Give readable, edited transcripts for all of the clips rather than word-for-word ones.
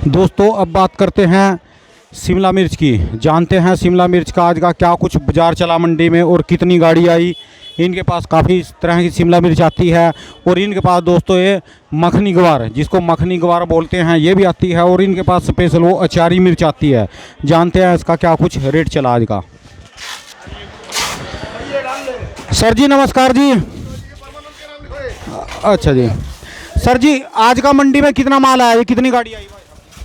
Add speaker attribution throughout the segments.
Speaker 1: दोस्तों अब बात करते हैं शिमला मिर्च की। जानते हैं शिमला मिर्च का आज का क्या कुछ बाजार चला मंडी में और कितनी गाड़ी आई। इनके पास काफ़ी तरह की शिमला मिर्च आती है और इनके पास दोस्तों ये मखनी गवार, जिसको मखनी गवार बोलते हैं, ये भी आती है और इनके पास स्पेशल वो अचारी मिर्च आती है। जानते हैं इसका क्या कुछ रेट चला आज का। सर जी नमस्कार जी। अच्छा जी सर जी, आज का मंडी में कितना माल आया, कितनी गाड़ी आई?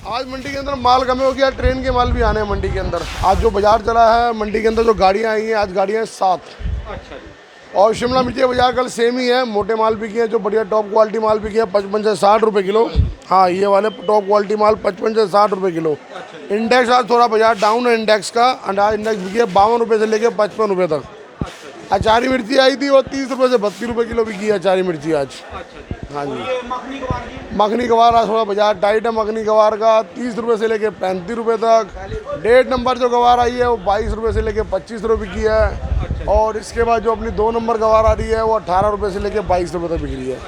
Speaker 2: आज मंडी के अंदर माल कम हो गया, ट्रेन के माल भी आने हैं मंडी के अंदर। आज जो बाजार चला है मंडी के अंदर जो गाड़ियाँ आई हैं, आज गाड़ियाँ 7।
Speaker 1: अच्छा जी।
Speaker 2: और शिमला मिर्ची बाजार कल सेम ही है। मोटे माल बिके हैं, जो बढ़िया टॉप क्वालिटी माल बिके हैं 55 से 60 रुपये किलो। हाँ, ये वाले टॉप क्वालिटी माल 55 से 60 रुपये किलो। इंडेक्स आज थोड़ा बाजार डाउन है इंडेक्स का। आज इंडेक्स बिकी है 52 रुपये से लेकर 55 रुपये तक। अचारी मिर्ची आई थी वो 30 रुपये से 32 रुपये किलो बिकी है अचारी मिर्ची आज। हाँ जी। मखनी गवार आज थोड़ा बाजार टाइट है। मखनी गवार का 30 रुपये से लेके 35 रुपये तक। 1.5 नंबर जो गवार आई है वो 22 रुपये से लेके 25 रुपये की है। और इसके बाद जो अपनी 2 नंबर गवार आ रही है वो 18 रुपये से लेके 22 रुपये तक बिक रही है।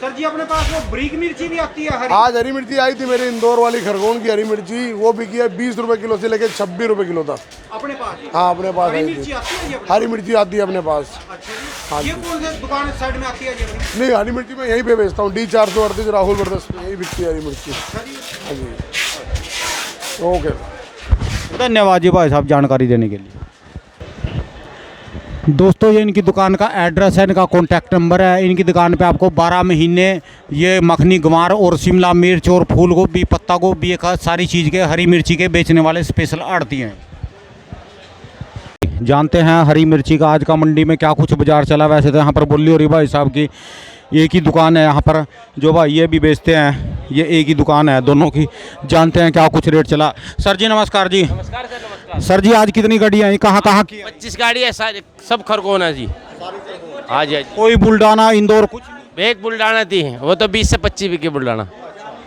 Speaker 1: सर जी अपने पास वो ब्रिक मिर्ची भी आती है हरी?
Speaker 2: आज हरी मिर्ची आई थी मेरी इंदौर वाली खरगोन की हरी मिर्ची, वो बिकी है 20 रुपये किलो से लेके 26 रुपये किलो तक।
Speaker 1: अपने पास?
Speaker 2: हाँ अपने पास
Speaker 1: हरी
Speaker 2: आई
Speaker 1: मिर्ची
Speaker 2: थी।
Speaker 1: आती है?
Speaker 2: हरी मिर्ची आती है अपने पास।
Speaker 1: अच्छा जी।
Speaker 2: हाँ
Speaker 1: ये कौन से दुकान साइड में आती है जी?
Speaker 2: नहीं, हरी मिर्ची मैं यहीं पे बेचता हूँ। D438 राहुल ब्रदर्स में यही बिकती है हरी मिर्ची। हाँ जी। ओके,
Speaker 1: धन्यवाद जी भाई साहब जानकारी देने के लिए। दोस्तों ये इनकी दुकान का एड्रेस है, इनका कॉन्टैक्ट नंबर है। इनकी दुकान पे आपको 12 महीने ये मखनी गंवार और शिमला मिर्च और फूल गोभी, पत्ता गोभी, एक सारी चीज़ के हरी मिर्ची के बेचने वाले स्पेशल आड़ती हैं। जानते हैं हरी मिर्ची का आज का मंडी में क्या कुछ बाजार चला। वैसे तो यहाँ पर बोली हो रही भाई साहब की एक ही दुकान है यहाँ पर, जो भाई ये भी बेचते हैं, ये एक ही दुकान है दोनों की। जानते हैं क्या कुछ रेट चला। सर जी नमस्कार जी।
Speaker 3: नमस्कार सर, नमस्कार।
Speaker 1: सर जी आज कितनी गाड़ियाँ आई, कहाँ कहाँ की?
Speaker 3: 25 गाड़ी है, सब खरगोन है जी। हाँ जी।
Speaker 1: कोई बुल्डाना इंदौर कुछ?
Speaker 3: एक बुल्डाना थी, वो तो 20 से 25 बिके बुल्डाना।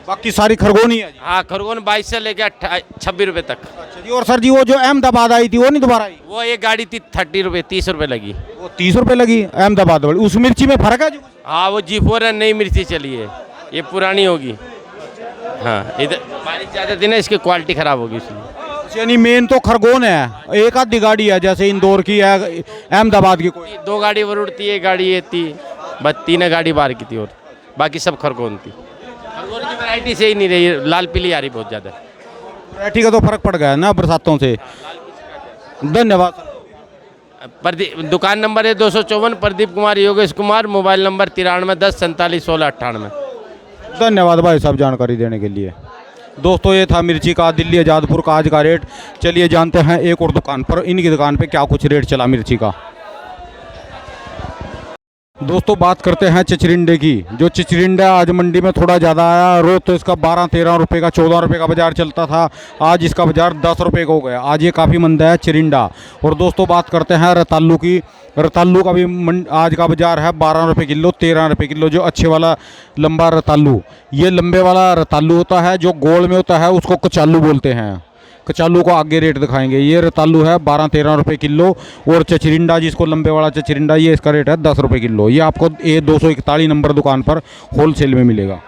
Speaker 1: बाकी सारी खरगोन ही है जी?
Speaker 3: हाँ, खरगोन 22 से लेकर 26 रुपये तक।
Speaker 1: अच्छा जी। और सर जी वो जो अहमदाबाद आई थी वो नहीं दोबारा आई?
Speaker 3: वो एक गाड़ी थी 30 रुपये, 30 रुपये लगी।
Speaker 1: वो 30 रुपये लगी अहमदाबाद वाली। उस मिर्ची में फर्क है जी?
Speaker 3: हाँ, वो G4 है, नई मिर्ची चली है, ये पुरानी होगी। हाँ, इधर बारिश ज़्यादा थी ना, इसकी क्वालिटी ख़राब होगी इसलिए।
Speaker 1: यानी मेन तो खरगोन है, एक आधी गाड़ी है जैसे इंदौर की है, अहमदाबाद की कोई?
Speaker 3: 2 गाड़ी वो उड़ती है, एक गाड़ी ये थी, बस 3 गाड़ी बाहर की थी और बाकी सब खरगोन थी। खरगोन की वैरायटी से ही नहीं रही, लाल पीली आ रही बहुत ज़्यादा।
Speaker 1: वैरायटी का तो फर्क पड़ गया है ना बरसातों से। धन्यवाद।
Speaker 3: दुकान नंबर है 254, प्रदीप कुमार योगेश कुमार, मोबाइल नंबर 93 10 47 16 98।
Speaker 1: धन्यवाद भाई साहब जानकारी देने के लिए। दोस्तों ये था मिर्ची का दिल्ली आज़ादपुर का आज का रेट। चलिए जानते हैं एक और दुकान पर, इनकी दुकान पे क्या कुछ रेट चला मिर्ची का। दोस्तों बात करते हैं चिचरिंडे की। जो चिचरिंडा आज मंडी में थोड़ा ज़्यादा आया। रोज तो इसका 12-13 रुपये का, 14 रुपये का बाजार चलता था, आज इसका बाजार 10 रुपये का हो गया। आज ये काफ़ी मंदा है चिरिंडा। और दोस्तों बात करते हैं रतालू की। रतालू का भी आज का बाजार है 12 रुपये किलो, 13 रुपये किलो। जो अच्छे वाला लंबा रतालू, ये लंबे वाला रतालू होता है, जो गोल में होता है उसको कचालू बोलते हैं। कचालू को आगे रेट दिखाएंगे। ये रतालू है 12-13 रुपये किलो। और चचरिंडा, जिसको लंबे वाला चचरिंडा, ये इसका रेट है 10 रुपये किलो। ये आपको ये 241 नंबर दुकान पर होलसेल में मिलेगा।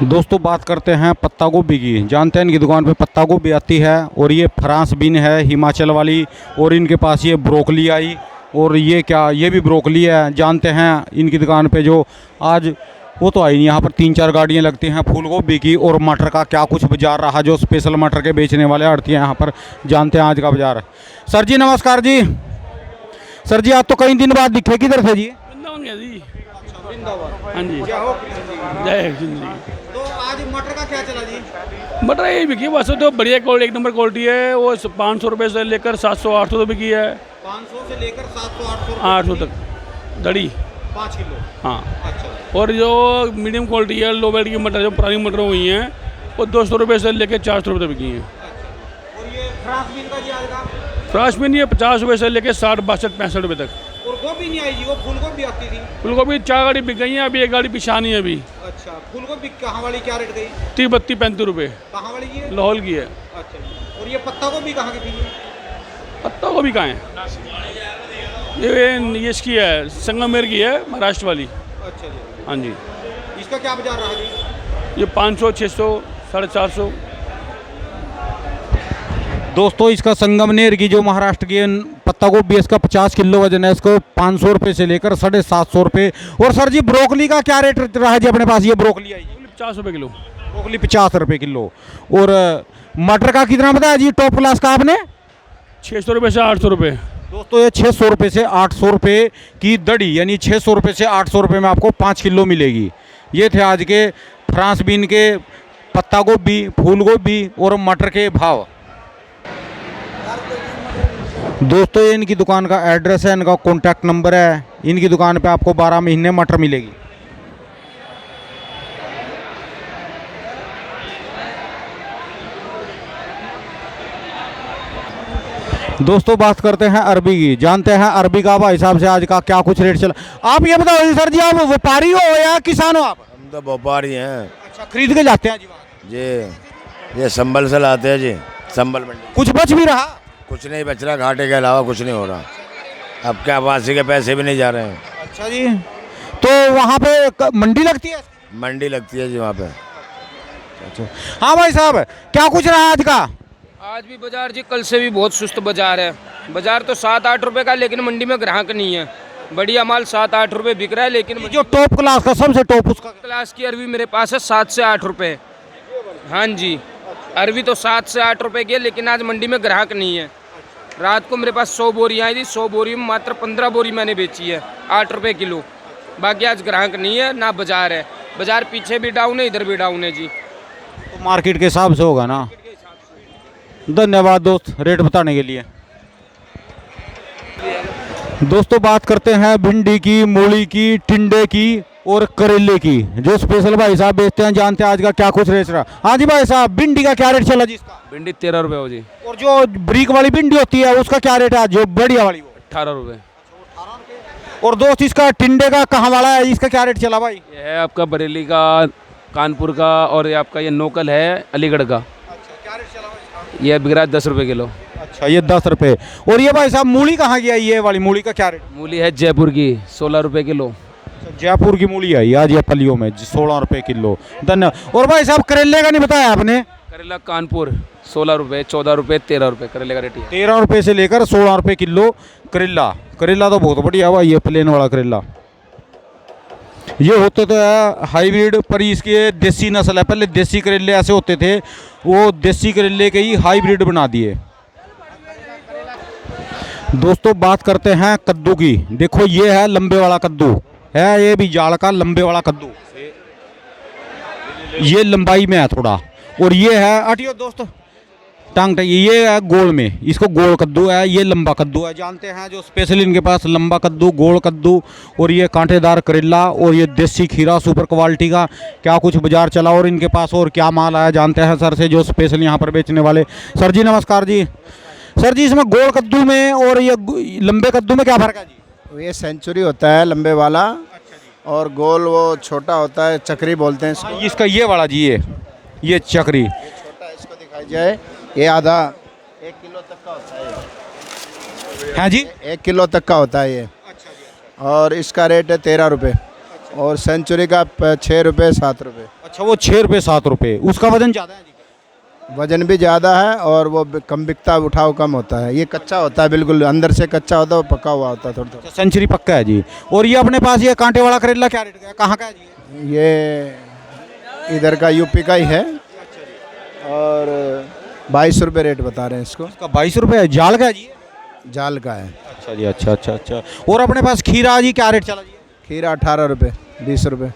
Speaker 1: दोस्तों बात करते हैं पत्ता गोभी की। जानते हैं इनकी दुकान पे पत्ता गोभी आती है और ये फ्रांस बीन है हिमाचल वाली। और इनके पास ये ब्रोकली आई और ये क्या, ये भी ब्रोकली है। जानते हैं इनकी दुकान पे जो आज वो तो आई नहीं, यहाँ पर 3-4 गाड़ियाँ लगती हैं फूल गोभी की। और मटर का क्या कुछ बाजार रहा, जो स्पेशल मटर के बेचने वाले आड़ती हैं यहाँ पर। जानते हैं आज का बाजार। सर जी नमस्कार जी। सर जी आज तो कई दिन बाद दिखे, किधर थे जी?
Speaker 4: वृंदावन गया जी। हाँ जी, जय जी।
Speaker 1: तो आज मटर का क्या चला जी?
Speaker 4: मटर यही बिकी बस, तो बढ़िया क्वालिटी, 1 नंबर क्वालिटी है। वो 500 रुपये से लेकर 700-800 तक बिकी है।
Speaker 1: 500 से लेकर 700-800
Speaker 4: 800 तक दड़ी
Speaker 1: 5 किलो।
Speaker 4: हाँ।
Speaker 1: अच्छा।
Speaker 4: और जो मीडियम क्वालिटी है, लो वेट की मटर, जो पुरानी मटर हुई हैं, वो 200 रुपये से लेकर 400 रुपये तक बिकी हैं।
Speaker 1: और ये फ्रांस बीन का जी आज का?
Speaker 4: फ्रांस में नहीं है, 50 रुपये से लेकर 60, 62, 65 रुपये तक।
Speaker 1: और गोभी नहीं आई जी, वो फूल गोभी आती थी?
Speaker 4: फूल गोभी 4 गाड़ी बिक गई हैं, अभी 1 गाड़ी पिछानी है अभी।
Speaker 1: अच्छा। फूल गोभी कहाँ वाली क्या रेट गई?
Speaker 4: 30, 32, 35 रुपये।
Speaker 1: कहाँ वाली ये?
Speaker 4: लाहौल की है।
Speaker 1: अच्छा। और ये पत्ता गोभी कहाँ की थी?
Speaker 4: पत्ता गोभी कहाँ है? ये इसकी है, संगमेर की है, महाराष्ट्र वाली।
Speaker 1: अच्छा जी।
Speaker 4: हाँ जी।
Speaker 1: इसका क्या बाजार रहा जी?
Speaker 4: ये 500, 600, 450।
Speaker 1: दोस्तों इसका संगमनेर की जो महाराष्ट्र की पत्ता गोभी है, इसका 50 किलो वजन है, इसको 500 रुपये से लेकर 750 रुपये। और सर जी ब्रोकली का क्या रेट रहा है जी अपने पास? ये ब्रोकली आई
Speaker 4: 50 रुपये किलो।
Speaker 1: ब्रोकली 50 रुपये किलो। और मटर का कितना बताया जी टॉप क्लास का आपने?
Speaker 4: 600 रुपये से 800 रुपये।
Speaker 1: दोस्तों ये 600 रुपये से 800 रुपये की दड़ी, यानी 600 रुपये से 800 रुपये में आपको 5 किलो मिलेगी। ये थे आज के फ्रांस बीन के, पत्ता गोभी, फूल गोभी और मटर के भाव। दोस्तों ये इनकी दुकान का एड्रेस है, इनका कॉन्टैक्ट नंबर है। इनकी दुकान पे आपको 12 महीने मटर मिलेगी। दोस्तों बात करते हैं अरबी की, जानते हैं अरबी का भाई साहब से आज का क्या कुछ रेट चला। आप ये बताओ सर जी, आप व्यापारी हो या किसान हो? आप
Speaker 5: हम तो व्यापारी हैं।
Speaker 1: अच्छा, खरीद के जाते हैं जी वहाँ?
Speaker 5: जी ये संभल से लाते हैं जी, संभल मंडी।
Speaker 1: कुछ बच भी रहा?
Speaker 5: कुछ नहीं बच रहा, घाटे के अलावा कुछ नहीं हो रहा। अब क्या वासी के पैसे भी नहीं जा रहे हैं।
Speaker 1: अच्छा जी, तो वहाँ पे मंडी लगती है?
Speaker 5: मंडी लगती है जी वहाँ पे।
Speaker 1: अच्छा हाँ भाई साहब, क्या कुछ रहा आज का?
Speaker 6: आज भी बाजार जी कल से भी बहुत सुस्त बाजार है। बाजार तो 7-8 रुपए का, लेकिन मंडी में ग्राहक नहीं है। बढ़िया माल 7-8 रुपए बिक रहा है, लेकिन
Speaker 1: जो टॉप क्लास का सबसे टॉप उसका
Speaker 6: क्लास की अरवी मेरे पास है 7 से 8 रुपए। हाँ जी, अरवी तो 7 से 8 रुपए की है, लेकिन आज मंडी में ग्राहक नहीं है। रात को मेरे पास 100 बोरी आई थी, 100 बोरी में मात्र 15 बोरी मैंने बेची है 8 रुपए किलो। बाकी आज ग्राहक नहीं है, ना बाजार है। बाजार पीछे भी डाउन है, इधर भी डाउन है जी।
Speaker 1: तो मार्केट के हिसाब से होगा ना। धन्यवाद दोस्त रेट बताने के लिए। दोस्तों बात करते हैं भिंडी की, मूली की, टिंडे की और करेले की, जो स्पेशल भाई साहब बेचते हैं। जानते हैं आज का क्या कुछ रेट रहा। हाँ जी भाई साहब, भिंडी का क्या रेट चला जी इसका?
Speaker 6: भिंडी 13 रुपये हो जी।
Speaker 1: और जो ब्रिक वाली भिंडी होती है उसका क्या रेट है, जो बढ़िया वाली? वो
Speaker 6: 18 रुपये।
Speaker 1: और दोस्त इसका टिंडे का कहाँ वाला है, इसका क्या रेट चला भाई?
Speaker 6: ये है आपका बरेली का, कानपुर का, और ये आपका ये नोकल है अलीगढ़ का। ये बिक रहा है 10 रुपये किलो।
Speaker 1: अच्छा ये 10 रुपये। और ये भाई साहब मूली कहाँ की आई है? वाली मूली का क्या रेट?
Speaker 6: मूली है जयपुर की 16 रुपये किलो।
Speaker 1: जयपुर की मूली आई आज ये फलियों में 16 रुपये किलो। धन्यवाद। और भाई साहब करेले का नहीं बताया आपने?
Speaker 6: करेला कानपुर 16 रुपये, 14 रुपये, 13 रुपये करेले का रेट है।
Speaker 1: 13 रुपये से लेकर 16 रुपये किलो करेला। करेला तो बहुत बढ़िया भाई, ये प्लेन वाला करेला। ये होते तो है हाइब्रिड, पर इसके देसी नस्ल है। पहले देसी करेले ऐसे होते थे, वो देसी करेले के ही हाइब्रिड बना दिए। दोस्तों बात करते हैं कद्दू की। देखो ये है लंबे वाला कद्दू है, ये भी जाड़ का लंबे वाला कद्दू, ये लंबाई में है थोड़ा। और ये है हटियो दोस्त टांग, ये है गोल में, इसको गोल कद्दू है। ये लंबा कद्दू है, जानते हैं जो स्पेशल इनके पास लंबा कद्दू, गोल कद्दू और ये कांटेदार करेला और ये देसी खीरा सुपर क्वालिटी का। क्या कुछ बाजार चला और इनके पास और क्या माल आया, जानते हैं सर से, जो स्पेशल यहाँ पर बेचने वाले। सर जी नमस्कार जी। सर जी इसमें गोल कद्दू में और ये लंबे कद्दू में क्या फ़र्क है जी?
Speaker 7: ये सेंचुरी होता है लंबे वाला, और गोल वो छोटा होता है, चक्री बोलते हैं इसको।
Speaker 1: इसका ये वाला जी, ये चक्री
Speaker 7: छोटा, इसको दिखाई जाए, ये आधा 1 किलो तक का होता है।
Speaker 1: हाँ जी
Speaker 7: 1 किलो तक का होता है ये। और इसका रेट है 13 रुपये। और सेंचुरी का 6 रुपये 7 रुपये।
Speaker 1: अच्छा वो 6 रुपये 7 रुपये। उसका वजन ज़्यादा है जी?
Speaker 7: वजन भी ज़्यादा है और वो कम बिकता, उठाव कम होता है। ये कच्चा होता है, बिल्कुल अंदर से कच्चा होता है, वो पका हुआ होता है थोड़ा थोड़ा।
Speaker 1: सेंचुरी पक्का है जी। और ये अपने पास ये कांटे वाला करेला क्या रेट का है, कहाँ का है जी?
Speaker 7: ये इधर का यूपी का ही है, और 22 रुपये रेट बता रहे हैं इसको।
Speaker 1: इसका 22 रुपये है। जाल का है जी?
Speaker 7: जाल का है।
Speaker 1: अच्छा जी, अच्छा अच्छा अच्छा। और अपने पास खीरा जी क्या रेट चला जी?
Speaker 7: खीरा 18 रुपये 20 रुपये।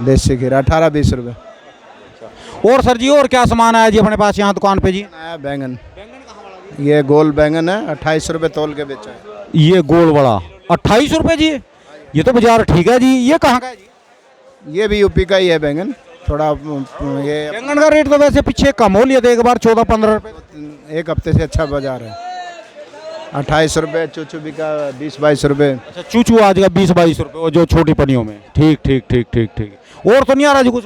Speaker 7: देसी खीरा 18-20 रुपये।
Speaker 1: और सर जी और क्या सामान आया जी अपने पास यहाँ दुकान पे जी?
Speaker 7: नया बैंगन, ये गोल बैंगन है, 28 रुपये तोल के बेचा है।
Speaker 1: ये गोल बड़ा 28 रुपये जी। ये तो बाजार ठीक है जी। ये कहाँ का है जी?
Speaker 7: ये भी यूपी का ही है बैंगन। थोड़ा ये
Speaker 1: बैंगन का रेट तो वैसे पीछे कम हो लिया था एक बार, 14-15 रुपये।
Speaker 7: एक हफ्ते से अच्छा बाजार है। 28 रुपये, चूचू भी का 20-22 रुपये।
Speaker 1: अच्छा चूचू आज का 20-22 रुपये, वो जो छोटी पनियों में। ठीक ठीक ठीक ठीक ठीक। और तो नहीं आ रहा जी कुछ?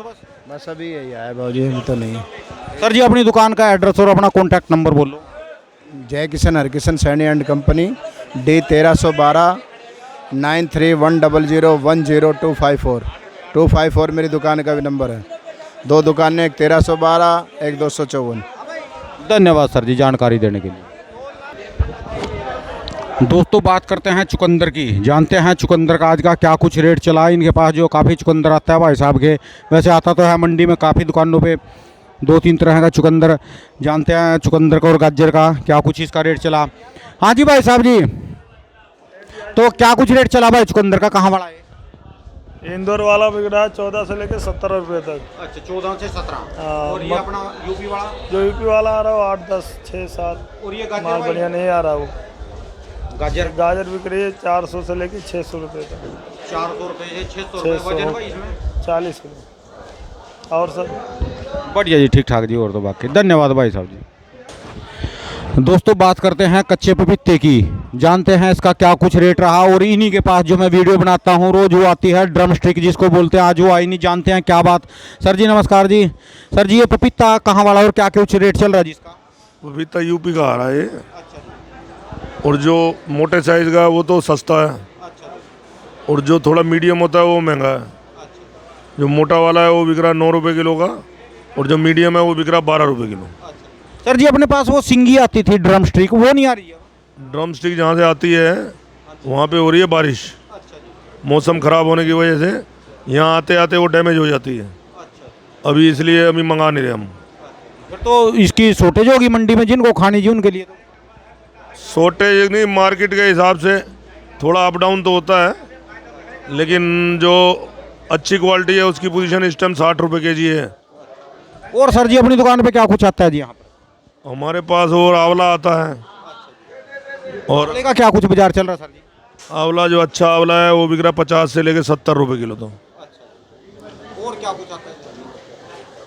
Speaker 7: बस अभी यही आया भाजी, अभी तो नहीं है।
Speaker 1: सर जी अपनी दुकान का एड्रेस और अपना कॉन्टैक्ट नंबर बोलो।
Speaker 7: जय Kishan Harkishan Saini and company, D 1312 9310010254 254 मेरी दुकान का भी नंबर है। दो दुकानें, एक 1312, एक 254।
Speaker 1: धन्यवाद सर जी जानकारी देने के लिए। दोस्तों बात करते हैं चुकंदर की, जानते हैं चुकंदर का आज का क्या कुछ रेट चला है। इनके पास जो काफ़ी चुकंदर आता है भाई साहब के, वैसे आता तो है मंडी में काफ़ी दुकानों पे 2-3 तरह का चुकंदर। जानते हैं चुकंदर का और गाजर का क्या कुछ इसका रेट चला। हाँ जी भाई साहब जी, तो क्या कुछ रेट चला भाई चुकंदर का, कहाँ वाला है?
Speaker 8: इंदौर वाला बिक रहा है 14 से लेकर 70 रुपये तक।
Speaker 1: अच्छा 14 से 17।
Speaker 8: हाँ,
Speaker 1: और ये अपना यूपी वाला
Speaker 8: जो यूपी वाला आ रहा है वो 8, 10, 6, 7।
Speaker 1: और ये
Speaker 8: माल
Speaker 1: गाजर
Speaker 8: बढ़िया नहीं आ रहा वो।
Speaker 1: गाजर
Speaker 8: गाजर बिक रही है 400 से लेकर 600 रुपये तक।
Speaker 1: 400 रुपये से 600 रुपये।
Speaker 8: 600,
Speaker 1: वजन भाई इसमें
Speaker 8: 40 किलो। और सर
Speaker 1: बढ़िया जी, ठीक ठाक जी। और तो बाकी धन्यवाद भाई साहब जी। दोस्तों बात करते हैं कच्चे पपीते की, जानते हैं इसका क्या कुछ रेट रहा। और इन्हीं के पास जो मैं वीडियो बनाता हूँ रोज वो आती है ड्रम स्टिक जिसको बोलते हैं, आज वो आई नहीं, जानते हैं क्या बात। सर जी नमस्कार जी। सर जी ये पपीता कहाँ वाला और क्या कुछ रेट चल रहा है जिसका?
Speaker 2: पपीता यूपी का आ रहा है ये। और जो मोटे साइज़ का है वो तो सस्ता है, और जो थोड़ा मीडियम होता है वो महंगा है। जो मोटा वाला है वो बिक रहा है 9 रुपये किलो का, और जो मीडियम है वो बिक रहा है 12 रुपये किलो।
Speaker 1: सर जी अपने पास वो सिंगी आती थी ड्रम स्टिक, वो नहीं आ रही है?
Speaker 2: ड्रम स्टिक जहाँ से आती है वहाँ पे हो रही है बारिश, मौसम ख़राब होने की वजह से यहाँ आते आते वो डैमेज हो जाती है। अभी इसलिए अभी मंगा नहीं रहे हम।
Speaker 1: फिर तो इसकी शॉर्टेज होगी मंडी में, जिनको खानी जी उनके लिए तो।
Speaker 2: शॉर्टेज नहीं, मार्केट के हिसाब से थोड़ा अप डाउन तो होता है, लेकिन जो अच्छी क्वालिटी है उसकी पोजीशन इस टाइम 60 रुपये kg है।
Speaker 1: और सर जी अपनी दुकान पे क्या कुछ आता है जी यहाँ पर?
Speaker 2: हमारे पास और आंवला आता है, और
Speaker 1: आंवले का क्या कुछ बाजार चल रहा है सर जी?
Speaker 2: आंवला जो अच्छा आंवला है वो बिक रहा 50 से लेकर 70 रुपये किलो। तो
Speaker 1: और क्या कुछ आता है?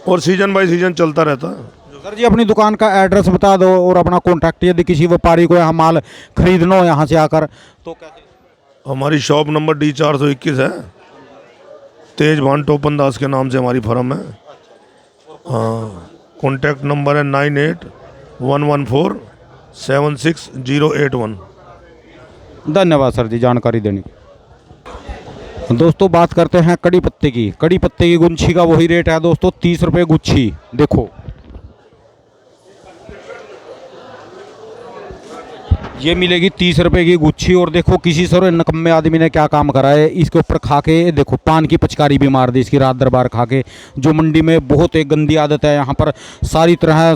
Speaker 2: और सीजन बाय सीजन चलता रहता है।
Speaker 1: सर जी अपनी दुकान का एड्रेस बता दो और अपना कॉन्टैक्ट, यदि किसी व्यापारी को यहाँ माल खरीदना हो यहाँ से आकर तो कैसे?
Speaker 2: हमारी शॉप नंबर D421 है, तेज भान टोपन दास के नाम से हमारी फर्म है। हाँ, कॉन्टैक्ट नंबर है 9811476081।
Speaker 1: धन्यवाद सर जी जानकारी देने की। दोस्तों बात करते हैं कड़ी पत्ते की। कड़ी पत्ते की गुच्छी का वही रेट है दोस्तों, 30 रुपये गुच्छी। देखो ये मिलेगी 30 रुपये की गुच्छी। और देखो किसी सर नकम्मे आदमी ने क्या काम करा है, इसके ऊपर खा के देखो पान की पचकारी भी मार दी इसकी रात दरबार खा के। जो मंडी में बहुत एक गंदी आदत है, यहाँ पर सारी तरह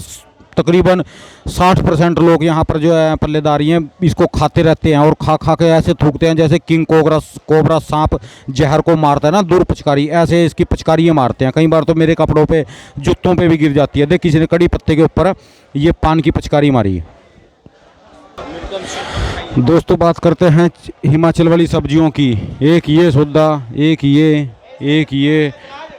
Speaker 1: तकरीबन 60% लोग यहाँ पर जो है पल्लेदारी हैं इसको खाते रहते हैं, और खा खा के ऐसे थूकते हैं जैसे किंग कोबरा सांप जहर को मारता है ना, दूर पचकारी, ऐसे इसकी पचकारियाँ मारते हैं। कई बार तो मेरे कपड़ों पे जूतों पे भी गिर जाती है। देख किसी ने कड़ी पत्ते के ऊपर ये पान की पचकारी मारी है। दोस्तों बात करते हैं हिमाचल वाली सब्जियों की। एक ये सौदा, एक ये, एक ये,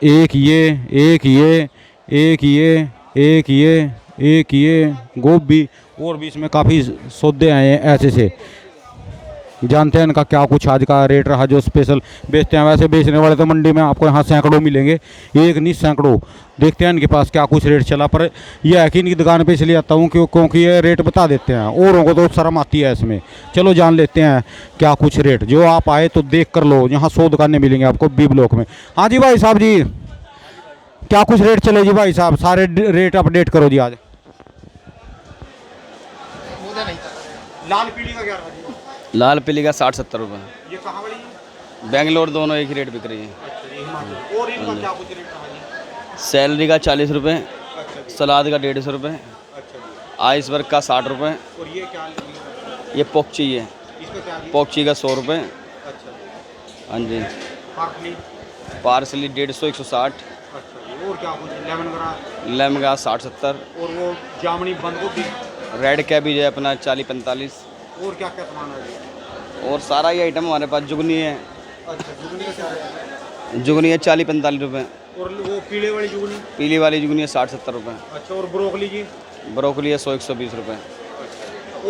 Speaker 1: एक ये, एक ये, एक ये, एक ये, एक ये गोभी, और भी इसमें काफ़ी सौदे आए हैं ऐसे से। जानते हैं इनका क्या कुछ आज का रेट रहा जो स्पेशल बेचते हैं। वैसे बेचने वाले तो मंडी में आपको यहाँ सैकड़ों मिलेंगे, एक नहीं सैकड़ों। देखते हैं इनके पास क्या कुछ रेट चला। पर यह है कि इनकी दुकान पे इसलिए आता हूँ क्योंकि ये रेट बता देते हैं, औरों को तो शर्म आती है इसमें। चलो जान लेते हैं क्या कुछ रेट। जो आप आए तो देख कर लो, यहाँ 100 दुकानें मिलेंगी आपको बी ब्लॉक में। हाँ जी भाई साहब जी क्या कुछ रेट चले जी भाई साहब, सारे रेट अपडेट करो जी आज। लाल पीली का क्या रहा जी?
Speaker 9: लाल पीली का 60-70 रुपये।
Speaker 1: ये कहाँ वाली है?
Speaker 9: बेंगलोर दोनों एक ही रेट बिक रही है।
Speaker 1: और इनका क्या कुछ रेट रहा जी?
Speaker 9: सैलरी का 40 रुपये, सलाद का 150 रुपये, आइसबर्ग का 60 रुपये।
Speaker 1: और ये क्या?
Speaker 9: ये पोकची है,
Speaker 1: इसका क्या?
Speaker 9: पोकची का 100 रुपये।
Speaker 1: अच्छा।
Speaker 9: हाँ जी।
Speaker 1: पार्सली?
Speaker 9: पार्सली 150-160।
Speaker 1: अच्छा। और क्या कुछ? Lemon grass?
Speaker 9: Lemon grass 60-70।
Speaker 1: और वो जामनी बंद गोभी?
Speaker 9: रेड कैबेज है अपना 40-45।
Speaker 1: और क्या क्या सामान है?
Speaker 9: और सारा ही आइटम हमारे पास। जुगनी है।
Speaker 1: अच्छा जुगनी का क्या है?
Speaker 9: जुगनी है 40-45 रुपये।
Speaker 1: और वो पीले वाली जुगनी?
Speaker 9: पीली वाली जुगनी है 60-70 रुपये।
Speaker 1: अच्छा। और ब्रोकली जी?
Speaker 9: ब्रोकली है 100-120 रुपये।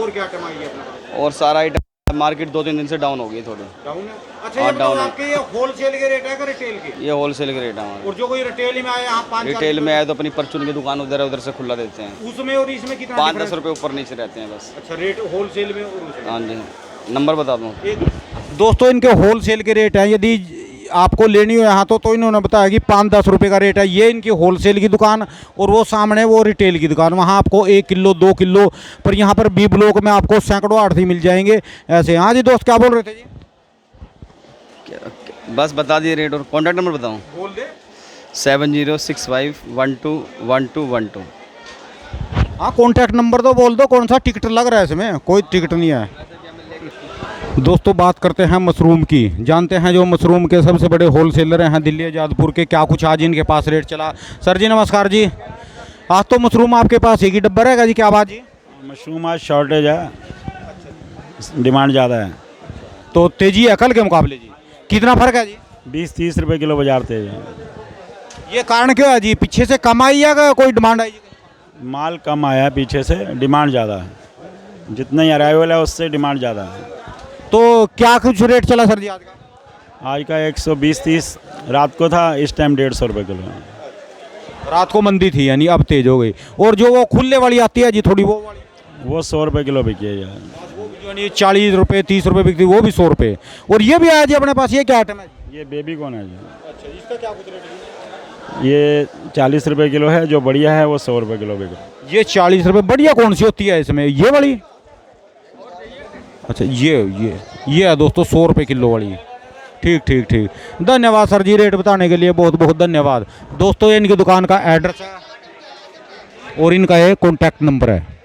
Speaker 1: और क्या आइटम आई है अपने पास?
Speaker 9: और सारा आइटम मार्केट 2-3 दिन से डाउन हो गई थोड़ी।
Speaker 1: डाउन है? अच्छा ये बताओ आपके ये होलसेल के रेट है कि रिटेल के?
Speaker 9: ये होलसेल के रेट है हमारे।
Speaker 1: और जो कोई रिटेल में आए यहाँ 5-4
Speaker 9: रिटेल में आए तो अपनी परचून की दुकान उधर उधर से खुला देते हैं।
Speaker 1: उसमें और इसमें कितना
Speaker 9: 5-10 रुपये ऊपर नीचे रहते हैं बस।
Speaker 1: अच्छा रेट होलसेल में और उसमें?
Speaker 9: हाँ जी। नंबर बता दूँ?
Speaker 1: दोस्तों इनके होलसेल के रेट हैं, यदि आपको लेनी हो यहाँ तो इन्होंने बताया कि 5-10 रुपये का रेट है। ये इनकी होलसेल की दुकान और वो सामने वो रिटेल की दुकान, वहाँ आपको 1 किलो 2 किलो, पर यहाँ पर बी ब्लॉक में आपको सैकड़ों आड़ती मिल जाएंगे ऐसे। हाँ जी दोस्त, क्या बोल रहे थे जी?
Speaker 9: बस बता दिए रेट। और कॉन्टैक्ट नंबर बताऊँ?
Speaker 1: बोल दे।
Speaker 9: 7065121212।
Speaker 1: हाँ कॉन्टैक्ट नंबर तो बोल दो। कौन सा टिकट लग रहा है इसमें? कोई टिकट नहीं है। दोस्तों बात करते हैं मशरूम की। जानते हैं जो मशरूम के सबसे बड़े होलसेलर हैं दिल्ली आज़ादपुर के, क्या कुछ आज इनके पास रेट चला। सर जी नमस्कार जी। आज तो मशरूम आपके पास एक ही डब्बा रहेगा जी, क्या बात जी?
Speaker 8: मशरूम आज शॉर्टेज है, डिमांड ज़्यादा है।
Speaker 1: तो तेजी है कल के मुकाबले जी? कितना फर्क है जी?
Speaker 8: 20-30 रुपए किलो बाजार तेज है।
Speaker 1: ये कारण क्यों है जी? पीछे से कम आई या कोई डिमांड आई जी?
Speaker 8: माल कम आया है पीछे से, डिमांड ज़्यादा है। जितना ही अराइवल है उससे डिमांड ज़्यादा है।
Speaker 1: तो क्या कुछ रेट चला सर जी आज का?
Speaker 8: आज का 120-30 रात को था, इस टाइम 150 रुपये किलो है।
Speaker 1: रात को मंदी थी यानी अब तेज हो गई। और जो वो खुले वाली आती है जी थोड़ी, वो वाली
Speaker 8: वो 100 रुपये किलो बिकी है यार।
Speaker 1: यानी 40 रुपये 30 रुपये बिकती, वो भी 100 रुपये। और ये भी आया जी अपने पास, ये क्या आइटम है?
Speaker 8: ये बेबी कौन है जी?
Speaker 1: अच्छा, इसका क्या कुछ रेट है?
Speaker 8: ये 40 रुपये किलो है, जो बढ़िया है वो 100 रुपये किलो बिक रहा है।
Speaker 1: ये 40 रुपये। बढ़िया कौन सी होती है इसमें? ये वाली? अच्छा ये है दोस्तों 100 रुपये किलो वाली। ठीक ठीक ठीक, धन्यवाद सर जी रेट बताने के लिए, बहुत बहुत धन्यवाद। दोस्तों ये इनकी दुकान का एड्रेस है और इनका ये कॉन्टैक्ट नंबर है।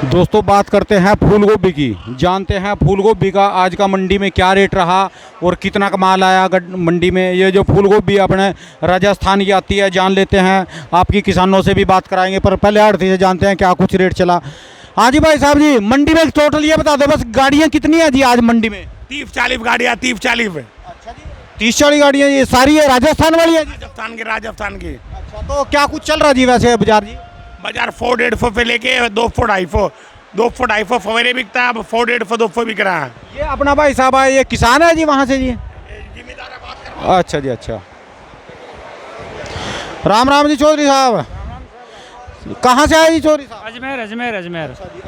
Speaker 1: दोस्तों बात करते हैं फूल गोभी की। जानते हैं फूल गोभी का आज का मंडी में क्या रेट रहा और कितना का माल आया मंडी में। ये जो फूल गोभी अपने राजस्थान की आती है, जान लेते हैं। आपकी किसानों से भी बात कराएंगे, पर पहले आड़ती से जानते हैं क्या कुछ रेट चला। हाँ जी भाई साहब जी, मंडी में टोटल ये बता दो बस, गाड़ियाँ कितनी है जी आज मंडी में?
Speaker 10: 30-40 गाड़ियाँ, 30-40 पे।
Speaker 1: 30-40 गाड़ियाँ ये सारी है राजस्थान वाली है?
Speaker 10: राजस्थान की।
Speaker 1: अच्छा, तो क्या कुछ चल रहा जी वैसे बाजार जी?
Speaker 10: बाजार 100-150 पे लेके 200-250 फवेरे बिकता है। अब 100-150 बिक रहा है।
Speaker 1: ये अपना भाई साहब है, ये किसान है जी वहाँ से जी? अच्छा जी अच्छा। राम राम जी चौधरी साहब। कहाँ से आए जी चौधरी साहब?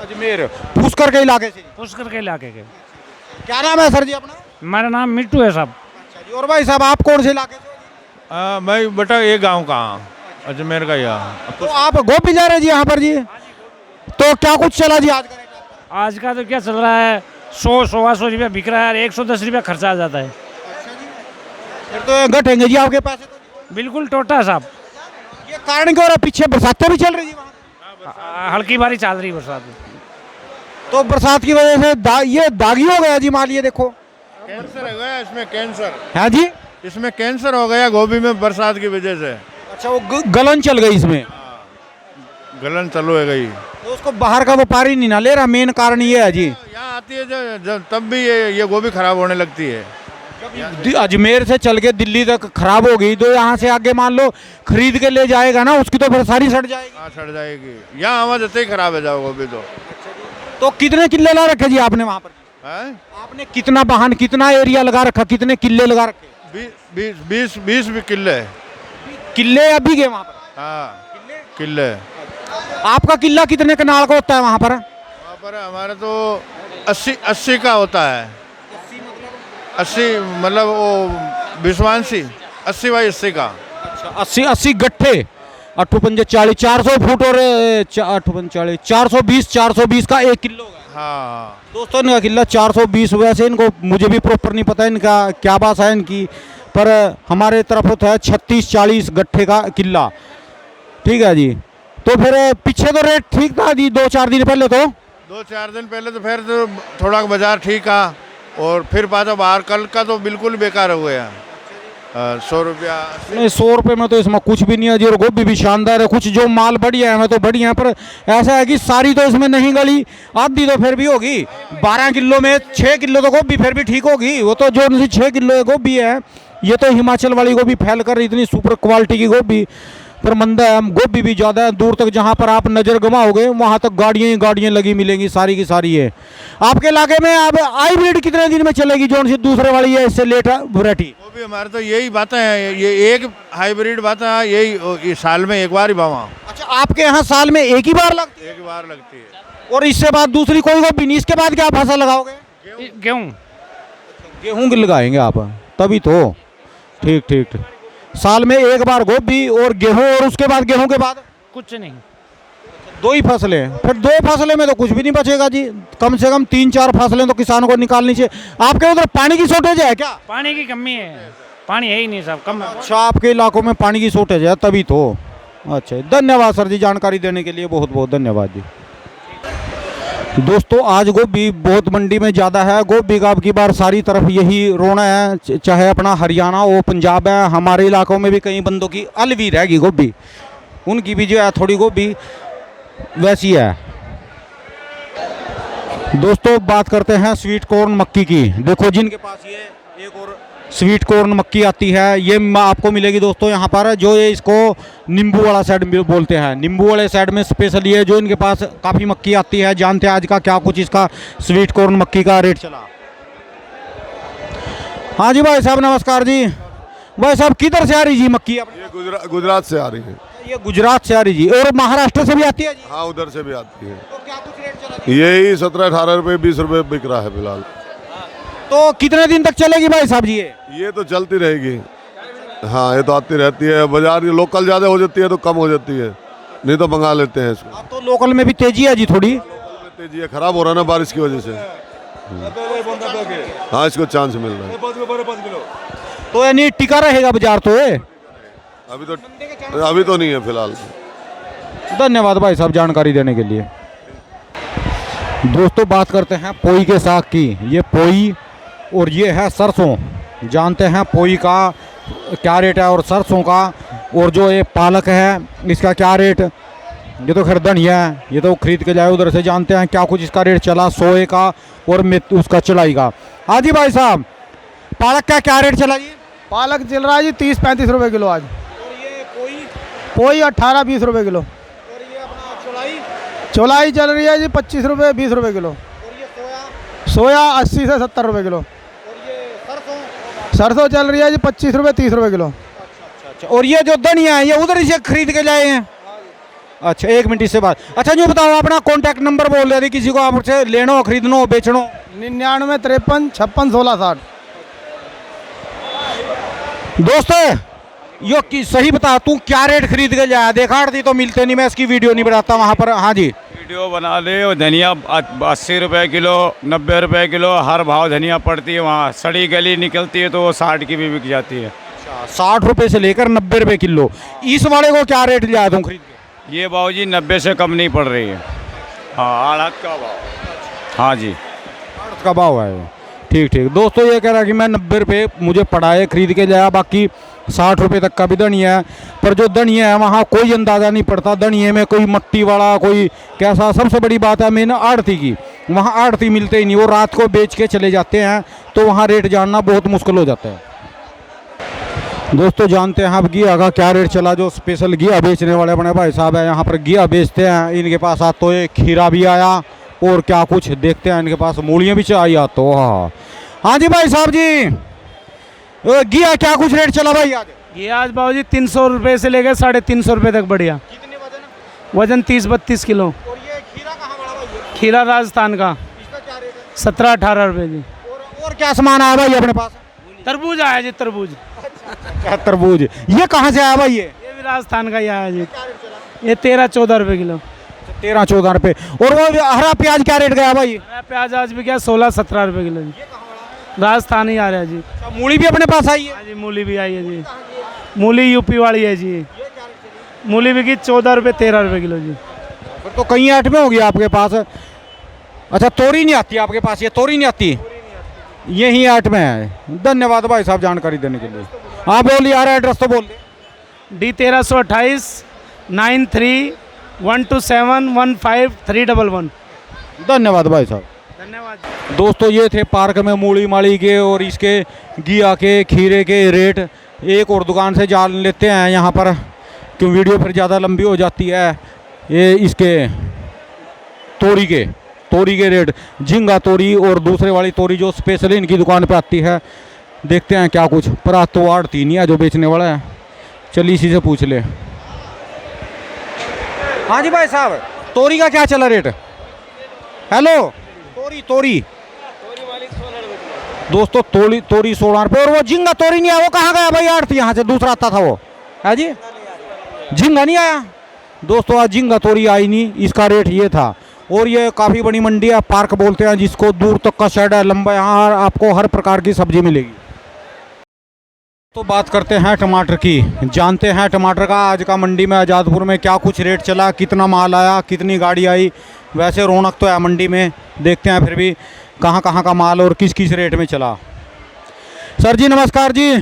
Speaker 1: अजमेर। पुष्कर के इलाके से?
Speaker 11: पुष्कर के इलाके के।
Speaker 1: क्या नाम है सर जी अपना?
Speaker 11: मेरा नाम मिट्टू है साहब।
Speaker 1: अच्छा जी। और भाई साहब आप कौन से इलाके से?
Speaker 12: भाई बेटा ये गांव कहाँ? अजमेर का। यहाँ
Speaker 1: तो आप गोभी जा रहे हैं जी यहाँ पर जी? तो क्या कुछ चला जी आज का रेट?
Speaker 11: आज का तो क्या चल रहा है, 100-125 रुपया बिक रहा है, 110 रुपया खर्चा आ जाता है।
Speaker 1: फिर तो घटेंगे जी आपके पैसे तो?
Speaker 11: बिल्कुल टोटा साहब।
Speaker 1: ये कारण क्या हो रहा है? पीछे बरसातें भी चल रही जी वहाँ?
Speaker 11: हल्की बारी चल रही बरसात।
Speaker 1: तो बरसात की वजह से ये दागी हो गया जी माल। ये देखो
Speaker 12: कैंसर हो गया इसमें, कैंसर
Speaker 1: है जी
Speaker 12: इसमें, कैंसर हो गया गोभी में बरसात की वजह से।
Speaker 1: अच्छा, वो गलन चल गई इसमें?
Speaker 12: गलन चालू है गई,
Speaker 1: तो उसको बाहर का व्यापारी नहीं ना ले रहा, मेन कारण ये है जी।
Speaker 12: यहाँ आती है जब तब भी ये गोभी खराब होने लगती है।
Speaker 1: अजमेर से चल के दिल्ली तक खराब हो गई तो यहाँ से आगे मान लो खरीद के ले जाएगा ना, उसकी तो फिर सारी सड़ जाएगी।
Speaker 12: हाँ सड़ जाएगी, यहाँ आवाज ही खराब है जाओ गोभी
Speaker 1: तो कितने किले ला रखे जी आपने वहाँ पर? आपने कितना वाहन, कितना एरिया लगा रखा, कितने किले लगा रखे?
Speaker 12: 20 किले।
Speaker 1: किले अभी गए वहाँ पर?
Speaker 12: हाँ किले।
Speaker 1: आपका किला कितने कनाल का होता है वहाँ पर?
Speaker 12: वहाँ पर हमारा तो 80 का होता है। 80 मतलब वो विश्वांसी 80/80 का।
Speaker 1: अच्छा 80 गट्ठे, 8×5 40, 400 फुट और 8×5 420 का 1 किलो होगा।
Speaker 12: हाँ
Speaker 1: दोस्तों इनका किला 420। वैसे इनको मुझे भी प्रॉपर नहीं पता इनका क्या बात है इनकी, पर हमारे तरफ होता है 36-40 गट्ठे का किला। ठीक है जी। तो फिर पीछे तो रेट ठीक था जी 2-4 दिन पहले? तो
Speaker 12: 2-4 दिन पहले तो फिर तो थोड़ा बाजार ठीक था, और फिर पाछा बाहर कल का तो बिल्कुल बेकार हो गया। 100 रुपया
Speaker 1: नहीं, 100 रुपये में तो इसमें कुछ भी नहीं है जी। और गोभी भी शानदार है, कुछ जो माल बढ़िया है तो बढ़िया है, पर ऐसा है कि सारी तो इसमें नहीं गली, आधी तो फिर भी होगी। 12 किलो में 6 किलो तो गोभी फिर भी ठीक होगी। वो तो जो 6 किलो गोभी है, ये तो हिमाचल वाली गोभी फैल कर इतनी सुपर क्वालिटी की गोभी, पर मंदा है। गोभी भी ज़्यादा है, दूर तक जहाँ पर आप नज़र घुमाओगे वहाँ तक गाड़ियाँ ही गाड़ियाँ लगी मिलेंगी, सारी की सारी है। आपके इलाके में अब हाइब्रिड कितने दिन में चलेगी जो सी दूसरे वाली है इससे लेट वैरायटी?
Speaker 12: वो भी हमारे तो यही बातें हैं, ये एक हाइब्रिड बातें हैं, यही साल में एक बार ही बावा।
Speaker 1: अच्छा, आपके यहाँ साल में एक ही बार लगती है?
Speaker 12: एक बार लगती है।
Speaker 1: और इससे बाद दूसरी कोई गोभी नहीं? इसके बाद क्या फसल लगाओगे?
Speaker 11: गेहूँ।
Speaker 1: गेहूँ की लगाएंगे आप, तभी तो। ठीक ठीक ठीक। साल में एक बार गोभी और गेहूँ, और उसके बाद गेहूँ के बाद
Speaker 11: कुछ नहीं।
Speaker 1: 2 ही फसलें, फिर 2 फसलें में तो कुछ भी नहीं बचेगा जी। कम से कम 3-4 फसलें तो किसानों को निकालनी चाहिए। आपके उधर पानी की शॉर्टेज है क्या?
Speaker 11: पानी की कमी है, पानी है ही नहीं साहब, कम है।
Speaker 1: अच्छा, आपके इलाकों में पानी की शॉर्टेज है, तभी तो। अच्छा, धन्यवाद सर जी, जानकारी देने के लिए बहुत बहुत धन्यवाद जी। दोस्तों, आज गोभी बहुत मंडी में ज़्यादा है। गोभी का अब की बार सारी तरफ यही रोना है, चाहे अपना हरियाणा हो, पंजाब है, हमारे इलाकों में भी कई बंदों की अलवी रहेगी गोभी, उनकी भी जो है थोड़ी गोभी वैसी है। दोस्तों, बात करते हैं स्वीट कॉर्न मक्की की। देखो जिनके पास ये एक और स्वीट कॉर्न मक्की आती है, ये आपको मिलेगी दोस्तों यहाँ पर, जो ये इसको नींबू वाला साइड बोलते हैं। नींबू वाले साइड में स्पेशल ये जो इनके पास काफ़ी मक्की आती है। जानते हैं आज का क्या कुछ इसका स्वीट कॉर्न मक्की का रेट चला। हाँ जी भाई साहब, नमस्कार जी। भाई साहब, किधर से आ रही जी मक्की?
Speaker 13: ये गुजरात से आ रही है।
Speaker 1: ये गुजरात से आ रही जी, और महाराष्ट्र से भी आती है जी?
Speaker 13: हाँ, उधर से भी आती है। तो क्या कुछ रेट चला? यही 17-18 रुपये 20 रुपये बिक रहा है फिलहाल।
Speaker 1: तो कितने दिन तक चलेगी भाई साहब जी
Speaker 13: ये तो चलती रहेगी। हाँ, ये तो आती रहती है। बाजार लोकल ज़्यादा हो जाती है तो कम हो जाती है, नहीं तो मंगा लेते हैं इसको।
Speaker 1: अब तो लोकल में भी तेजी है जी, थोड़ी
Speaker 13: तेजी है, खराब हो रहा है ना बारिश की वजह से। हाँ, इसको चांस मिल रहा है।
Speaker 1: तो यानी टिका रहेगा बाजार तो ये?
Speaker 13: अभी तो नहीं है फिलहाल।
Speaker 1: धन्यवाद भाई साहब जानकारी देने के लिए। दोस्तों, बात करते हैं पोई के साग की। ये पोई और ये है सरसों। जानते हैं पोई का क्या रेट है और सरसों का, और जो ये पालक है इसका क्या रेट। ये तो खैर धनिया है, ये तो खरीद के जाए उधर से। जानते हैं क्या कुछ इसका रेट चला सोए का और उसका चलाई का। हाँ जी भाई साहब, पालक का क्या रेट चला जी?
Speaker 7: पालक चल रहा है जी 30-35 रुपये किलो आज।
Speaker 1: और ये
Speaker 7: पोई 18-20 रुपये किलो।
Speaker 1: और ये अपना चौलाई?
Speaker 7: चौलाई चल रही है जी 25 रुपये 20 रुपये किलो।
Speaker 1: और ये
Speaker 7: सोया 80 से 70 रुपये किलो।
Speaker 1: और ये
Speaker 7: सरसों चल रही है जी 25 रुपये 30 रुपये किलो।
Speaker 1: अच्छा, और ये जो धनिया है ये उधर से खरीद के लाए हैं? अच्छा, 1 मिनट इससे बात। अच्छा, जो बताओ अपना कॉन्टैक्ट नंबर बोल रहे थे, किसी को आपसे लेना हो, खरीदना हो, बेचना हो?
Speaker 7: 99 53 56 16 60।
Speaker 1: दोस्तों, यो की सही बता, तू क्या रेट खरीद के जाया? देखा आड़ती तो मिलते नहीं, मैं इसकी वीडियो नहीं बनाता वहाँ पर। हाँ जी,
Speaker 8: वीडियो बना ले। और धनिया 80 रुपये किलो, 90 रुपये किलो, हर भाव धनिया पड़ती है वहाँ। सड़ी गली निकलती है तो वो 60 की भी बिक जाती है।
Speaker 1: 60 रुपये से लेकर 90 रुपये किलो। इस वाले को क्या रेट लिया तुम खरीद के?
Speaker 8: ये भाव जी 90 से कम नहीं पड़ रही है। हाँ, आड़त का भाव। हाँ जी,
Speaker 1: आड़त का भाव है। ठीक ठीक। दोस्तों, ये कह रहा कि मैं 90 रुपये मुझे पड़ा है, खरीद के जाया। बाकी 60 रुपये तक का भी धनिया है, पर जो धनिया है वहाँ कोई अंदाज़ा नहीं पड़ता। धनिये में कोई मट्टी वाला, कोई कैसा। सबसे बड़ी बात है मेन आड़ती की, वहाँ आड़ती मिलते ही नहीं, वो रात को बेच के चले जाते हैं, तो वहाँ रेट जानना बहुत मुश्किल हो जाता है। दोस्तों, जानते हैं अब घिया का क्या रेट चला। जो स्पेशल घिया बेचने वाले अपने भाई साहब है यहाँ पर घिया बेचते हैं, इनके पास आ तो ये खीरा भी आया और क्या कुछ देखते हैं इनके पास मूलियाँ भी चाहिए तो। हाँ जी भाई साहब जी, घिया क्या कुछ रेट चला भाई आज?
Speaker 11: ये आज बाबू जी 300 रुपये से लेकर 350 रुपये तक बढ़िया।
Speaker 1: कितने
Speaker 11: वजन 30-32 किलो।
Speaker 1: और ये खीरा कहाँ वाला भाई?
Speaker 11: खीरा राजस्थान का।
Speaker 1: इसका क्या रेट है?
Speaker 11: 17-18 रुपये जी।
Speaker 1: और क्या सामान आया भाई अपने पास?
Speaker 11: तरबूज आया जी, तरबूज।
Speaker 1: क्या तरबूज? ये कहाँ से आया भाई? ये
Speaker 11: भी राजस्थान का ही आया जी। ये 13-14 रुपये किलो।
Speaker 1: 13-14 रुपये। और वो हरा प्याज क्या रेट गया भाई?
Speaker 11: हरा प्याज आज भी क्या 16-17 रुपये किलो जी। राजस्थान ही आ रहा है जी।
Speaker 1: मूली भी अपने पास आई है?
Speaker 11: हाँ जी, मूली भी आई है जी। मूली यूपी वाली है जी। मूली बिकी 14 रुपये 13 रुपये किलो जी।
Speaker 1: फिर तो कई आठ में होगी आपके पास। अच्छा, तोरी नहीं आती आपके पास? ये तोरी नहीं आती, यही 8 में है। धन्यवाद भाई साहब जानकारी देने के लिए। हाँ बोल यार, एड्रेस तो बोल दे।
Speaker 11: D1328 93 127 15 311।
Speaker 1: धन्यवाद भाई साहब,
Speaker 11: धन्यवाद।
Speaker 1: दोस्तों, ये थे पार्क में मूली माली के और इसके घिया के खीरे के रेट। एक और दुकान से जान लेते हैं यहाँ पर, क्यों वीडियो फिर ज़्यादा लंबी हो जाती है। ये इसके तोरी के रेट, झींगा तोरी और दूसरे वाली तोरी जो स्पेशली इनकी दुकान पे आती है। देखते हैं क्या कुछ। पर आज तो आड़ती नहीं है जो बेचने वाला है, चलिए इसी से पूछ ले। हाँ जी भाई साहब, तोरी का क्या चला रेट? हेलो, तोरी दोस्तों तोरी 16 रुपये। और वो झींगा तोरी नहीं आया, वो कहाँ गया भाई आड़ती? यहाँ से दूसरा आता था वो, है जी, झींगा नहीं आया दोस्तों। आज झींगा तोरी आई नहीं, इसका रेट ये था। और ये काफ़ी बड़ी मंडी है, पार्क बोलते हैं जिसको, दूर तक का शेड है लंबा, यहाँ आपको हर प्रकार की सब्जी मिलेगी। तो बात करते हैं टमाटर की, जानते हैं टमाटर का आज का मंडी में आज़ादपुर में क्या कुछ रेट चला, कितना माल आया, कितनी गाड़ी आई। वैसे रौनक तो है मंडी में, देखते हैं फिर भी कहाँ कहाँ का माल और किस किस रेट में चला। सर जी नमस्कार जी।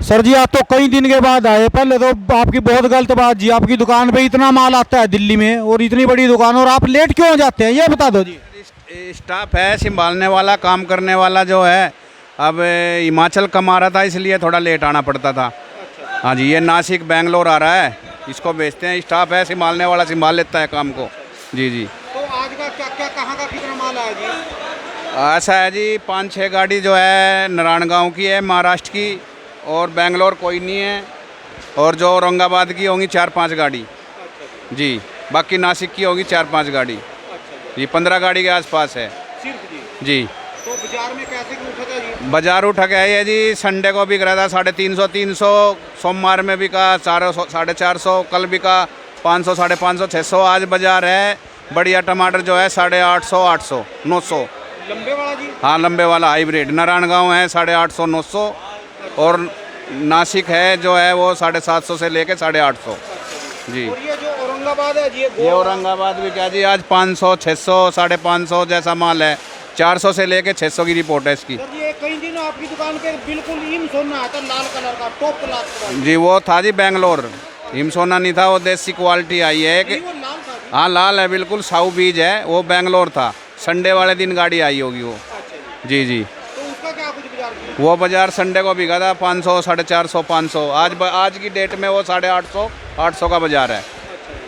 Speaker 1: सर जी आप तो कई दिन के बाद आए, पहले तो आपकी बहुत गलत बात जी, आपकी दुकान पे इतना माल आता है दिल्ली में और इतनी बड़ी दुकान, और आप लेट क्यों हो जाते हैं ये बता दो जी।
Speaker 8: स्टाफ है संभालने वाला, काम करने वाला जो है, अब हिमाचल कमा रहा था इसलिए थोड़ा लेट आना पड़ता था। हाँ जी, ये नासिक बेंगलोर आ रहा है, इसको भेजते हैं, स्टाफ है संभालने वाला, संभाल लेता है काम को। जी जी।
Speaker 1: तो आज का क्या कहाँ का कितना माल आया जी?
Speaker 8: ऐसा है जी, 5-6 गाड़ी जो है नारायणगांव की है, महाराष्ट्र की, और बेंगलोर कोई नहीं है, और जो औरंगाबाद की होंगी 4-5 गाड़ी जी, बाकी नासिक की होगी 4-5 गाड़ी जी, 15 गाड़ी के आसपास है जी।
Speaker 1: तो बाजार में कैसे उठा था जी?
Speaker 8: बाजार उठा के है जी, संडे को बिक रहा था 350, 300, सोमवार में बिका 400, 450, कल बिका 500, 550, 600। आज बाजार है बढ़िया टमाटर जो है 850, 800, 900।
Speaker 1: लंबे वाला जी?
Speaker 8: हाँ लंबे वाला हाइब्रिड। नारायणगांव है 850, 900, और नासिक है जो है वो 750 से लेके 850 जी।
Speaker 1: और ये जो औरंगाबाद है जी,
Speaker 8: ये औरंगाबाद भी क्या जी, आज 500, 600, 550 जैसा माल है, 400 से लेके 600 की रिपोर्ट है इसकी।
Speaker 1: सर ये कई दिन आपकी दुकान पे बिल्कुल हिम सोना आता लाल कलर का टॉप क्लास
Speaker 8: जी, वो था जी बेंगलोर, हिम सोना नहीं था, वो देसी क्वालिटी आई है कि हाँ लाल है बिल्कुल, साउ बीज है, वो बेंगलोर था, संडे वाले दिन गाड़ी आई होगी वो। जी जी।
Speaker 1: तो उसका क्या कुछ बाजार?
Speaker 8: वो बाजार संडे को बिका था 500, 450, 500। आज की डेट में वो 850, 800 का बाजार है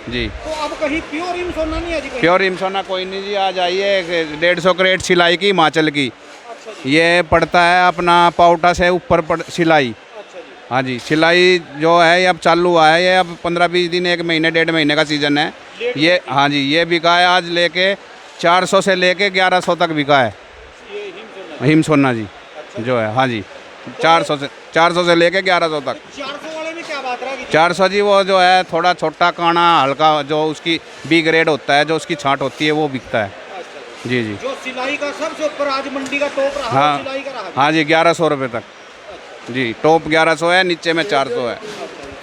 Speaker 8: जी।
Speaker 1: तो अब कहीं प्योर हिम सोना नहीं है जी?
Speaker 8: प्योर हिम सोना कोई नहीं जी। आज आइए 150 क्रेट सिलाई की, हिमाचल की। ये पड़ता है अपना पाउटा से ऊपर सिलाई। हाँ जी, सिलाई जो है ये अब चालू हुआ है, ये अब 15-20 दिन, 1 महीने 1.5 महीने का सीज़न है ये। हाँ जी, ये बिका है आज लेके 400 से लेके 1100 तक बिका है हिम सोना जी जो है। हाँ जी, 400 से लेके 1100 तक।
Speaker 1: 400 वाले में क्या बात रहा?
Speaker 8: 400 जी वो जो है थोड़ा छोटा काना हल्का, जो उसकी बी ग्रेड होता है, जो उसकी छांट होती है वो बिकता है जी जी।
Speaker 1: जो सिलाई का सबसे ऊपर आज मंडी का टॉप रहा,
Speaker 8: हाँ
Speaker 1: सिलाई का रहा
Speaker 8: हाँ जी, 1100 रुपये तक जी, टॉप 1100 है, नीचे में 400 है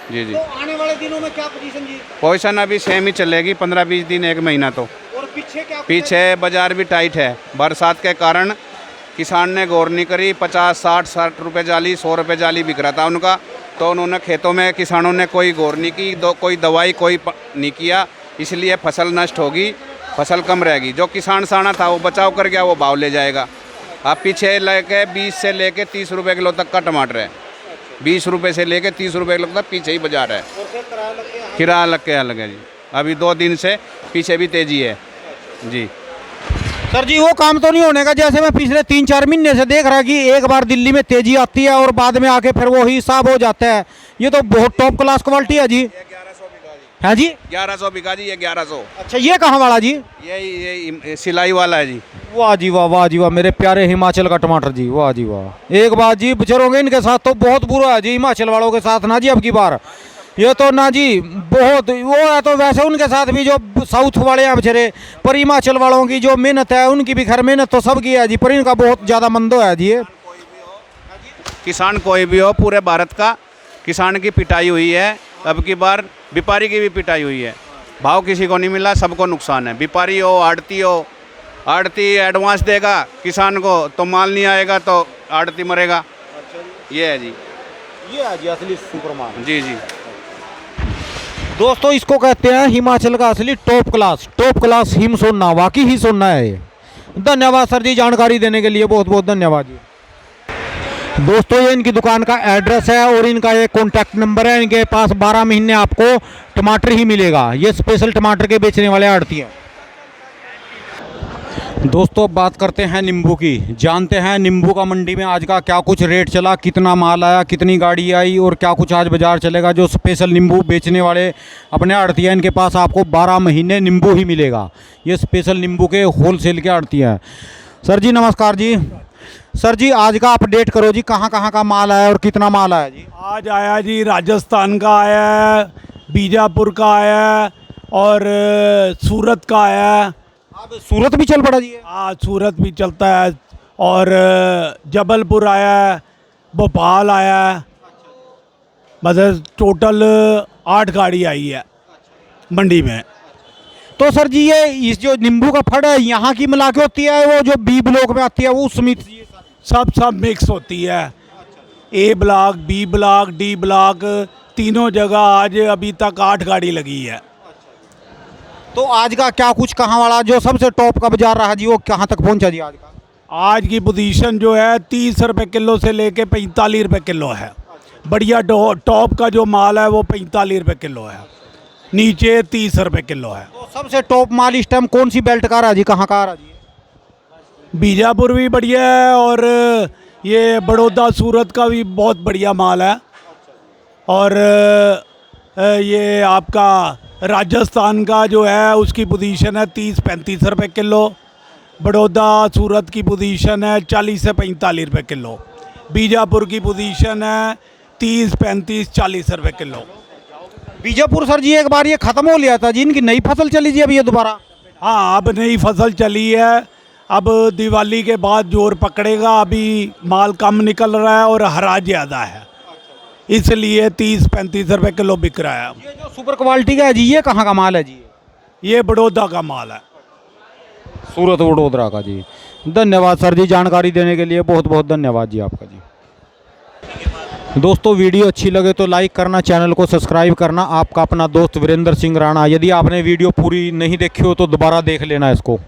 Speaker 8: जी जी।
Speaker 1: तो आने वाले दिनों में क्या पोजीशन जी?
Speaker 8: पोजीशन अभी सेम ही चलेगी, 15-20 दिन, 1 महीना। तो
Speaker 1: और पीछे क्या?
Speaker 8: पीछे बाजार भी टाइट है, बरसात के कारण किसान ने गौर नहीं करी, 50, 60 रुपये जाली, 100 रुपये जाली बिक रहा था उनका, तो उन्होंने खेतों में किसानों ने कोई गौर नहीं की, कोई दवाई नहीं किया, इसलिए फसल नष्ट होगी, फसल कम रहेगी। जो किसान साना था वो बचाव कर गया, वो भाव ले जाएगा। अब पीछे लेके 20 से लेके 30 रुपये किलो तक का टमाटर है, 20 रुपये से लेके 30 रुपये किलो तक पीछे ही बाजार है, किराया लग के अलग है जी। अभी 2 दिन से पीछे भी तेज़ी है जी।
Speaker 1: सर जी वो काम तो नहीं होने का, जैसे मैं पिछले 3-4 महीने से देख रहा कि एक बार दिल्ली में तेजी आती है और बाद में आके फिर वो हिसाब हो जाता है। ये तो बहुत टॉप क्लास क्वालिटी है जी।
Speaker 8: 1100 बिका जी।
Speaker 1: है जी?
Speaker 8: 1100 बिका जी, ये 1100।
Speaker 1: अच्छा, ये कहाँ वाला जी?
Speaker 8: ये सिलाई वाला है जी।
Speaker 1: वाह जी वाह, वाह जी वाह, मेरे प्यारे हिमाचल का टमाटर जी, वाह जी वाह। एक बात जी, बचरोगे इनके साथ तो बहुत बुरा है जी, हिमाचल वालों के साथ ना जी अब की बार। ये तो ना जी बहुत वो है, तो वैसे उनके साथ भी जो साउथ वाले हैं बेचारे, पर हिमाचल वालों की जो मेहनत है, उनकी भी खैर मेहनत तो सबकी है जी, पर इनका बहुत ज़्यादा मंदो है जी। ये
Speaker 8: किसान कोई भी हो, पूरे भारत का किसान की पिटाई हुई है, अब की बार व्यापारी की भी पिटाई हुई है, भाव किसी को नहीं मिला, सबको नुकसान है। व्यापारी हो, आड़ती हो, आड़ती एडवांस देगा किसान को तो माल नहीं आएगा तो आड़ती मरेगा। ये है जी,
Speaker 1: ये है जी असली सुपरमान
Speaker 8: जी जी।
Speaker 1: दोस्तों इसको कहते हैं हिमाचल का असली टॉप क्लास हिम सोना, वाकई ही सोना है ये। धन्यवाद सर जी जानकारी देने के लिए, बहुत बहुत धन्यवाद जी। दोस्तों ये इनकी दुकान का एड्रेस है और इनका ये कॉन्टैक्ट नंबर है। इनके पास 12 महीने आपको टमाटर ही मिलेगा, ये स्पेशल टमाटर के बेचने वाले आड़ती हैं। दोस्तों बात करते हैं नींबू की, जानते हैं नींबू का मंडी में आज का क्या कुछ रेट चला, कितना माल आया, कितनी गाड़ी आई और क्या कुछ आज बाजार चलेगा। जो स्पेशल नींबू बेचने वाले अपने आड़ती हैं, इनके पास आपको 12 महीने नींबू ही मिलेगा। ये स्पेशल नींबू के होलसेल के आड़ती हैं। सर जी नमस्कार जी। सर जी आज का अपडेट करो जी, कहाँ कहाँ का माल आया और कितना माल आया जी?
Speaker 4: आज आया जी राजस्थान का आया है, बीजापुर का आया है और सूरत का आया है।
Speaker 1: अब सूरत भी चल पड़ा जी?
Speaker 4: हाँ सूरत भी चलता है और जबलपुर आया है, भोपाल आया है। मतलब टोटल 8 गाड़ी आई है मंडी में।
Speaker 1: तो सर जी ये इस जो नींबू का फड़ है यहाँ की मिला के होती है, वो जो बी ब्लॉक में आती है वो समित
Speaker 4: सब मिक्स होती है। A block, B block, D block, तीनों जगह आज अभी तक 8 गाड़ी लगी है।
Speaker 1: तो आज का क्या कुछ कहाँ वाला जो सबसे टॉप का बाजार रहा जी, वो कहाँ तक पहुँचा जी आज का?
Speaker 4: आज की पोजीशन जो है 30 रुपये किलो से लेके 45 रुपये किलो है। बढ़िया टॉप का जो माल है वो 45 रुपये किलो है, नीचे 30 रुपये किलो है।
Speaker 1: तो सबसे टॉप माल इस टाइम कौन सी बेल्ट का रहा जी, कहाँ का रहा जी?
Speaker 4: बीजापुर भी बढ़िया है और ये बड़ौदा सूरत का भी बहुत बढ़िया माल है। और ये आपका राजस्थान का जो है उसकी पोजीशन है 30-35 रुपये किलो। बड़ौदा सूरत की पोजीशन है 40 से 45 रुपये किलो। बीजापुर की पोजीशन है 30-35-40 रुपये किलो।
Speaker 1: बीजापुर सर जी एक बार ये ख़त्म हो लिया था जी, इनकी नई फसल चली जी अभी ये दोबारा?
Speaker 4: हाँ अब नई फसल चली है, अब दिवाली के बाद जोर पकड़ेगा। अभी माल कम निकल रहा है और हरा ज़्यादा है, इसलिए 30-35 रुपये किलो बिक रहा है।
Speaker 1: ये जो सुपर क्वालिटी का है जी, ये कहाँ का माल है जी?
Speaker 4: ये बड़ौदा का माल है,
Speaker 1: सूरत वडोदरा का जी। धन्यवाद सर जी जानकारी देने के लिए, बहुत बहुत धन्यवाद जी आपका जी। दोस्तों वीडियो अच्छी लगे तो लाइक करना, चैनल को सब्सक्राइब करना। आपका अपना दोस्त वीरेंद्र सिंह राणा। यदि आपने वीडियो पूरी नहीं देखी हो तो दोबारा देख लेना इसको।